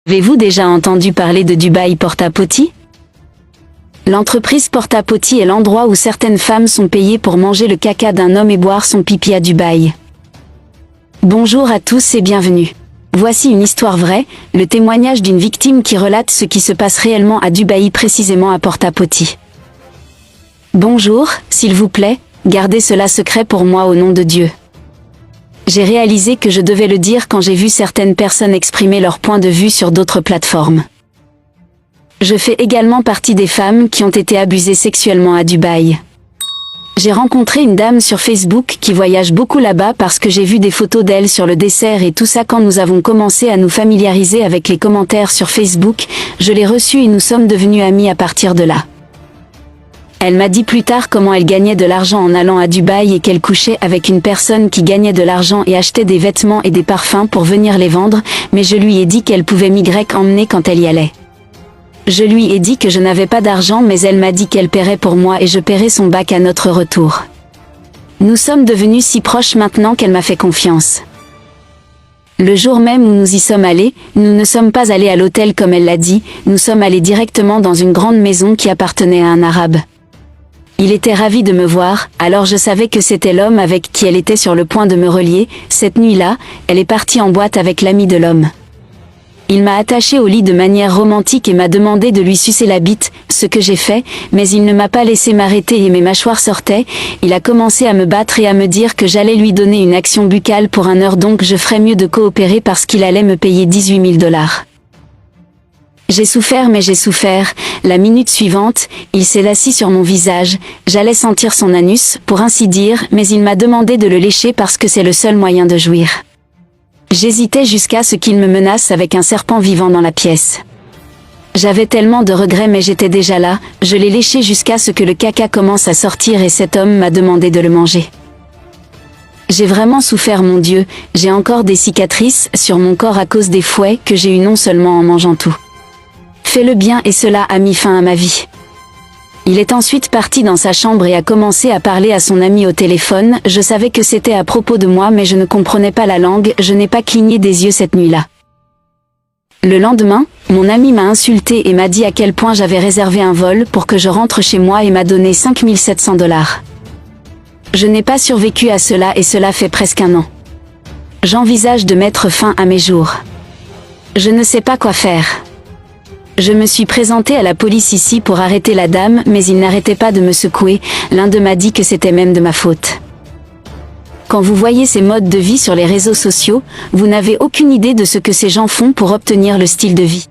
Avez-vous déjà entendu parler de Dubaï Porta Potty? L'entreprise Porta Potty est l'endroit où certaines femmes sont payées pour manger le caca d'un homme et boire son pipi à Dubaï. Bonjour à tous et bienvenue. Voici une histoire vraie, le témoignage d'une victime qui relate ce qui se passe réellement à Dubaï, précisément à Porta Potty. Bonjour, s'il vous plaît, gardez cela secret pour moi au nom de Dieu. J'ai réalisé que je devais le dire quand j'ai vu certaines personnes exprimer leur point de vue sur d'autres plateformes. Je fais également partie des femmes qui ont été abusées sexuellement à Dubaï. J'ai rencontré une dame sur Facebook qui voyage beaucoup là-bas parce que j'ai vu des photos d'elle sur le dessert et tout ça. Quand nous avons commencé à nous familiariser avec les commentaires sur Facebook, je l'ai reçue et nous sommes devenus amis à partir de là. Elle m'a dit plus tard comment elle gagnait de l'argent en allant à Dubaï et qu'elle couchait avec une personne qui gagnait de l'argent et achetait des vêtements et des parfums pour venir les vendre, mais je lui ai dit qu'elle pouvait emmener quand elle y allait. Je lui ai dit que je n'avais pas d'argent, mais elle m'a dit qu'elle paierait pour moi et je paierais son bac à notre retour. Nous sommes devenus si proches maintenant qu'elle m'a fait confiance. Le jour même où nous y sommes allés, nous ne sommes pas allés à l'hôtel comme elle l'a dit, nous sommes allés directement dans une grande maison qui appartenait à un arabe. Il était ravi de me voir, alors je savais que c'était l'homme avec qui elle était sur le point de me relier. Cette nuit-là, elle est partie en boîte avec l'ami de l'homme. Il m'a attachée au lit de manière romantique et m'a demandé de lui sucer la bite, ce que j'ai fait, mais il ne m'a pas laissé m'arrêter et mes mâchoires sortaient. Il a commencé à me battre et à me dire que j'allais lui donner une action buccale pour 1 heure, donc je ferais mieux de coopérer parce qu'il allait me payer 18 000 $. J'ai souffert, mais j'ai souffert. La minute suivante, il s'est assis sur mon visage, j'allais sentir son anus, pour ainsi dire, mais il m'a demandé de le lécher parce que c'est le seul moyen de jouir. J'hésitais jusqu'à ce qu'il me menace avec un serpent vivant dans la pièce. J'avais tellement de regrets, mais j'étais déjà là, je l'ai léché jusqu'à ce que le caca commence à sortir et cet homme m'a demandé de le manger. J'ai vraiment souffert, mon Dieu, j'ai encore des cicatrices sur mon corps à cause des fouets que j'ai eu non seulement en mangeant tout. Fais le bien et cela a mis fin à ma vie. Il est ensuite parti dans sa chambre et a commencé à parler à son ami au téléphone. Je savais que c'était à propos de moi, mais je ne comprenais pas la langue, je n'ai pas cligné des yeux cette nuit-là. Le lendemain, mon ami m'a insulté et m'a dit à quel point j'avais réservé un vol pour que je rentre chez moi et m'a donné 5 700 $. Je n'ai pas survécu à cela et cela fait presque 1 an. J'envisage de mettre fin à mes jours. Je ne sais pas quoi faire. Je me suis présentée à la police ici pour arrêter la dame, mais ils n'arrêtaient pas de me secouer, l'un d'eux m'a dit que c'était même de ma faute. Quand vous voyez ces modes de vie sur les réseaux sociaux, vous n'avez aucune idée de ce que ces gens font pour obtenir le style de vie.